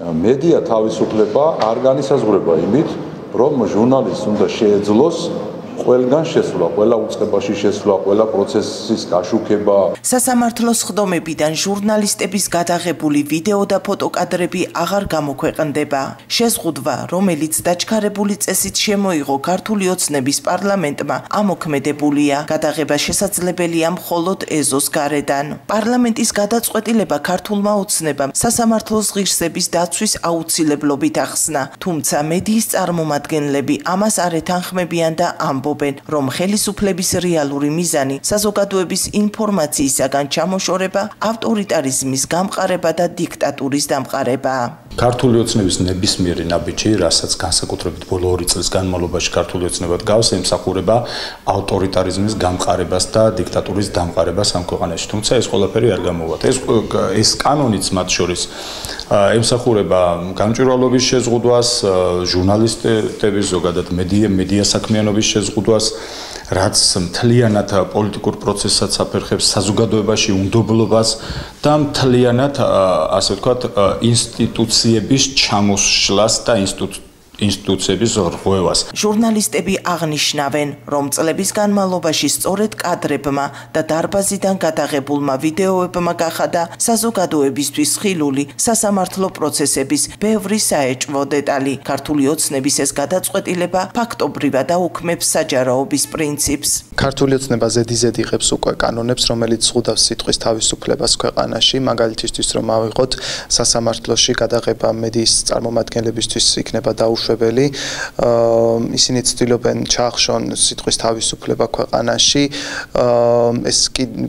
მედია თავისუფლება არ განისაზღვრება იმით, რომ ჟურნალისტს უნდა შეეძლოს ყველგან შესვლა, ყველა უწყებაში შესვლა, ყველა პროცესის გაშუქება. სასამართლოს ხდომებიდან ჟურნალისტების გადაღებული ვიდეო და ფოტოკადრები აღარ გამოქვეყნდება. შეზღუდვა, რომელიც დაჩქარებული წესით შემოიღო ქართული ოცნების პარლამენტმა, ამოქმედებულია. გადაღება შესაძლებელია მხოლოდ ეზოს გარედან. პარლამენტის გადაწყვეტილება ქართულმა ოცნებამ სასამართლოს ღირსების დაცვის აუცილებლობით ახსნა, თუმცა მედიის წარმომადგენლები ამას არ ეთანხმებიან და ამბობენ, რომ ხელისუფლების რეალური მიზანი საზოგადოების ინფორმაციისაგან ჩამოშორება, ავტორიტარიზმის გამყარება და დიქტატურის დამყარებაა. ქართული ოცნების ნებისმიერი ნაბიჯი, რასაც განსაკუთრებით ბოლო 2 წლის განმავლობაში ქართული ოცნება დგავს, ემსახურება ავტორიტარიზმის გამყარებას და დიქტატურის დამყარებას ამ ქვეყანაში. თუმცა ეს ყველაფერი არ გამოვა. ეს კანონიც მათ შორის ემსახურება გამჭვირვალობის შეზღუდვას, ჟურნალისტების, ზოგადად მედია საქმიანობის შეზღუდვას, რაც მთლიანად პოლიტიკურ პროცესსაც აფერხებს, საზოგადოებაში უნდობლობას და მთლიანად, ასე ვთქვათ, ინსტიტუციების ჩამოსვლას და ინსტიტუციების რღვევას. ჟურნალისტები აღნიშნავენ, რომ წლების განმავლობაში სწორედ კადრებმა და დარბაზიდან გადაღებულმა ვიდეოებმა გახადა საზოგადოებისთვის ხილული სასამართლო პროცესების ბევრი საეჭვო დეტალი. ქართული ოცნების ეს გადაწყვეტილება ფაქტობრივად აუქმებს საჯარაობის პრინციპს. ქართული ოცნება ზედიზედ იღებს უკვე კანონებს, რომელიც ზღუდავს სიტყვის თავისუფლებას ქვეყანაში, მაგალითისთვის რომ ავიღოთ სასამართლოში გადაღება მედიის წარმომადგენლებისთვის იქნება დაუშვებელი. ისინი ცდილობენ ჩაახშონ სიტყვის თავისუფლება ქვეყანაში. ეს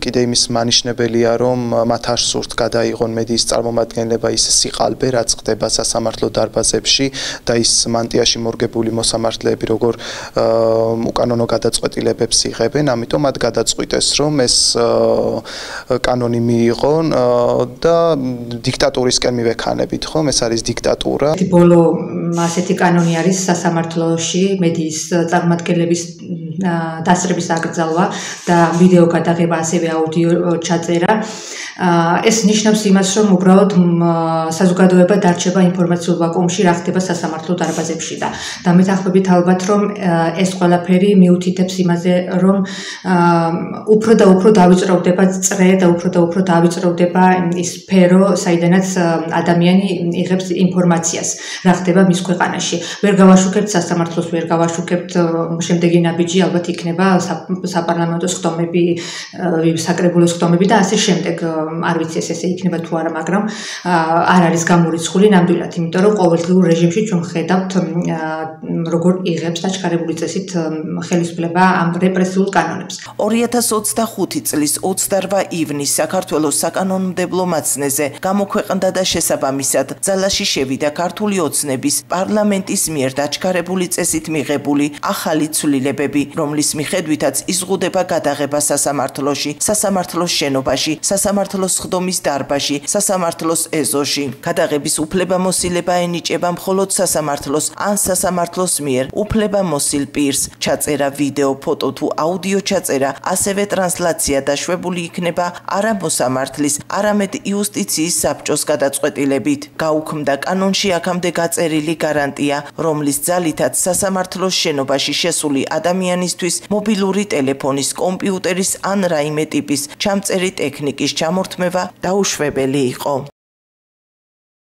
კიდე იმის მანიშნებელია, რომ მათ არ სურთ გადაიღონ მედიის წარმომადგენლება ის სიყალბე, რაც ხდება სასამართლო დარბაზებში და ის მანტიაში მორგებული მოსამართლეები, როგორ უკანონო გადაწყვეტილებებს იღებენ, ამიტომ მათ გადაწყვიტეს, რომ ეს კანონი მიიღონ და დიქტატურისკენ მივექანებით, ხომ? ეს არის დიქტატურა. ბოლო ასეთი კანონი არის სასამართლოში მედიის წარმომადგენლების დასწრების აკრძალვა და ვიდეო გადაღება, ასევე აუდიო ჩაწერა. ეს ნიშნავს იმას, რომ უბრალოდ საზოგადოება დარჩება ინფორმაციულ ვაკუუმში, რა ხდება სასამართლო დარბაზებში და მეთანხმებით ალბათ, რომ ეს ყველაფერი მიუთითებს იმაზე, რომ უფრო და უფრო დავიწროვდება წრე და უფრო დავიწროვდება ის სფერო, საიდანაც ადამიანი იღებს ინფორმაციას, რა ხდება მის ქვეყანაში. ვერ გავაშუქებთ სასამართლოს, ვერ გავაშუქებთ შემდეგი ნაბიჯი, ალბათ იქნება საპარლამენტო ხდომები, საკრებულოს ხდომები და ასე შემდეგ. არ ვიცი ესე იქნება თუ არა, მაგრამ არ არის გამორიცხული ნამდვილად, იმიტომ რომ ყოველდღიურ რეჟიმში ჩვენ ხედავთ როგორ იღებს დაჩქარებული წესით ხელისუფლება ამ რეპრესიულ კანონებს. 2025 წლის 28 ივნისს საქართველოს საკანონმდებლო მაცნეზე გამოქვეყნდა და შესაბამისად ძალაში შევიდა ქართული ოცნების პარლამენტის მიერ დაჩქარებული წესით მიღებული ახალი ცვლილებები, რომლის მიხედვითაც იზღუდება გადაღება სასამართლოში, სასამართლოს შენობაში, სასამართლოს ხდომის დარბაზში, სასამართლოს ეზოში. გადაღების უფლებამოსილება ენიჭება მხოლოდ სასამართლოს ან სასამართლოს მიერ უფლებამოსილ პირს. ჩაწერა, ვიდეო, ფოტო თუ აუდიო ჩაწერა, ასევე ტრანსლაცია დაშვებული იქნება არა მოსამართლის, არამედ იუსტიციის საბჭოს გადაწყვეტილებით. გაუქმდა კანონში აქამდე გაწერილი გარანტია, რომლის ძალითაც სასამართლოს შენობაში შესული ადამიანისთვის მობილური ტელეფონის, კომპიუტერის ან რაიმე ტიპის ჩამწერი ტექნიკის ჩამორთმევა დაუშვებელი იყო.